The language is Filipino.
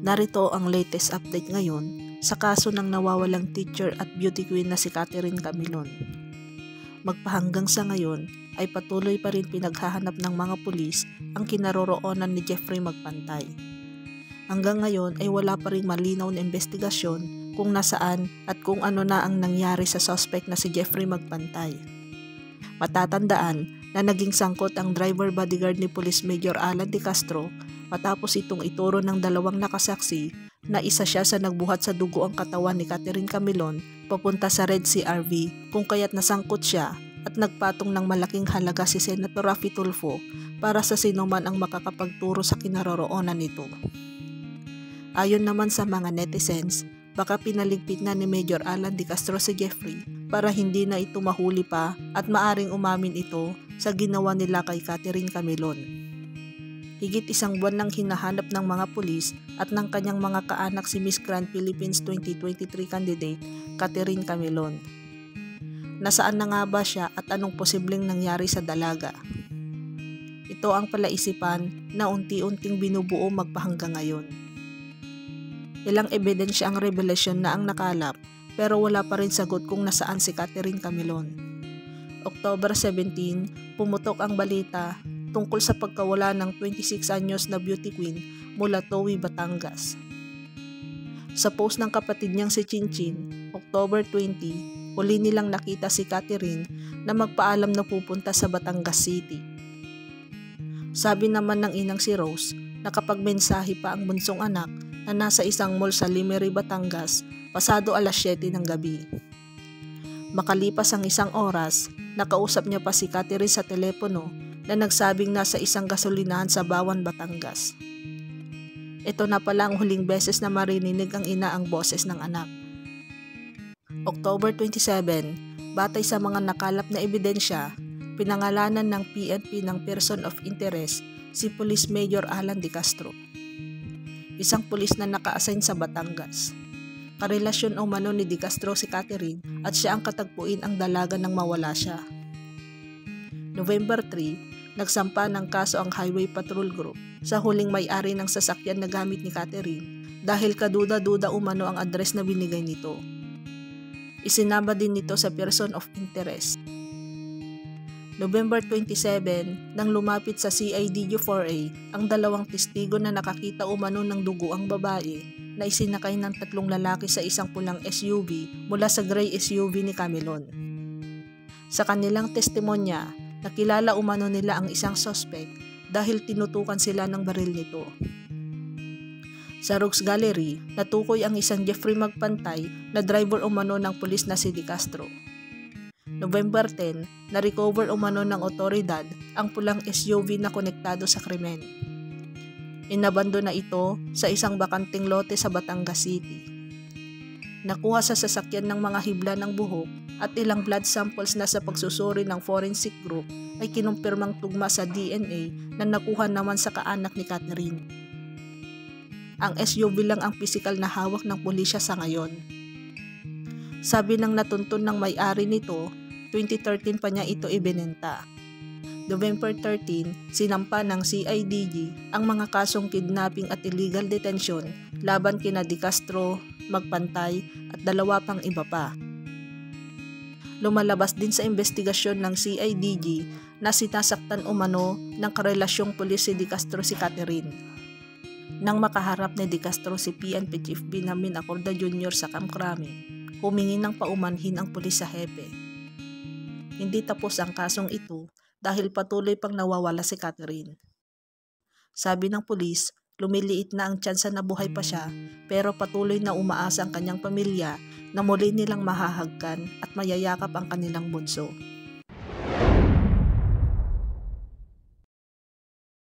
Narito ang latest update ngayon sa kaso ng nawawalang teacher at beauty queen na si Catherine Camilon. Magpahanggang sa ngayon ay patuloy pa rin pinaghahanap ng mga pulis ang kinaroroonan ni Jeffrey Magpantay. Hanggang ngayon ay wala pa ring malinaw na investigasyon kung nasaan at kung ano na ang nangyari sa suspect na si Jeffrey Magpantay. Matatandaan na naging sangkot ang driver bodyguard ni Police Major Alan De Castro matapos itong ituro ng dalawang nakasaksi na isa siya sa nagbuhat sa dugo ang katawan ni Catherine Camilon papunta sa Red Sea RV kung kaya't nasangkot siya at nagpatong ng malaking halaga si Senator Raffy Tulfo para sa sinuman ang makakapagturo sa kinaroroonan nito. Ayon naman sa mga netizens, baka pinaligpit na ni Major Alan De Castro si Jeffrey para hindi na ito mahuli pa at maaring umamin ito sa ginawa nila kay Catherine Camilon. Higit isang buwan nang hinahanap ng mga pulis at ng kanyang mga kaanak si Miss Grand Philippines 2023 candidate Catherine Camilon. Nasaan na nga ba siya at anong posibleng nangyari sa dalaga? Ito ang palaisipan na unti-unting binubuo magpahanggang ngayon. Ilang ebidensya ang revelasyon na ang nakalap pero wala pa rin sagot kung nasaan si Catherine Camilon. October 17, pumutok ang balita tungkol sa pagkawala ng 26 anyos na beauty queen mula Towi, Batangas. Sa post ng kapatid niyang si Chinchin, October 20, uli nilang nakita si Catherine na magpaalam na pupunta sa Batangas City. Sabi naman ng inang si Rose na kapag mensahe pa ang bunsong anak na nasa isang mall sa Limery, Batangas, pasado alas 7 ng gabi. Makalipas ang isang oras, nakausap niya pa si Catherine sa telepono na nagsabing nasa isang gasolinahan sa Bawan, Batangas. Ito na pala ang huling beses na marininig ang ina ang boses ng anak. October 27, batay sa mga nakalap na ebidensya, pinangalanan ng PNP ng person of interest si Police Major Alan De Castro, isang pulis na naka-assign sa Batangas. Karelasyon umano ni De Castro si Catherine at siya ang katagpuin ang dalaga nang mawala siya. November 3, nagsampa ng kaso ang Highway Patrol Group sa huling may-ari ng sasakyan na gamit ni Catherine dahil kaduda-duda umano ang address na binigay nito. Isinama din nito sa person of interest. November 27, nang lumapit sa CIDG-4A ang dalawang testigo na nakakita umano ng dugo ang babae na isinakay ng 3 lalaki sa isang pulang SUV mula sa gray SUV ni Camilon. Sa kanilang testimonya, nakilala umano nila ang isang suspect dahil tinutukan sila ng baril nito. Sa Rogues Gallery, natukoy ang isang Jeffrey Magpantay na driver umano ng pulis na si De Castro. November 10, na-recover umano ng otoridad ang pulang SUV na konektado sa krimen. Inabando na ito sa isang bakanting lote sa Batangas City. Nakuha sa sasakyan ng mga hibla ng buhok at ilang blood samples na sa pagsusuri ng forensic group ay kinumpirmang tugma sa DNA na nakuha naman sa kaanak ni Catherine. Ang SUV lang ang pisikal na hawak ng pulisya sa ngayon. Sabi ng natuntun ng may-ari nito, 2013 pa niya ito ibinenta. November 13, sinampa ng CIDG ang mga kasong kidnapping at illegal detention laban kina De Castro, Magpantay at 2 pang iba pa. Lumalabas din sa investigasyon ng CIDG na sinasaktan umano ng karelasyong pulis si De Castro si Catherine. Nang makaharap ni De Castro si PNP Chief Binamin Acorda Jr. sa Camp Crame, humingi ng paumanhin ang pulis sa hepe. Hindi tapos ang kasong ito dahil patuloy pang nawawala si Catherine. Sabi ng pulis, lumiliit na ang tsansa na buhay pa siya pero patuloy na umaasa ang kanyang pamilya na muli nilang mahahagkan at mayayakap ang kanilang bunso.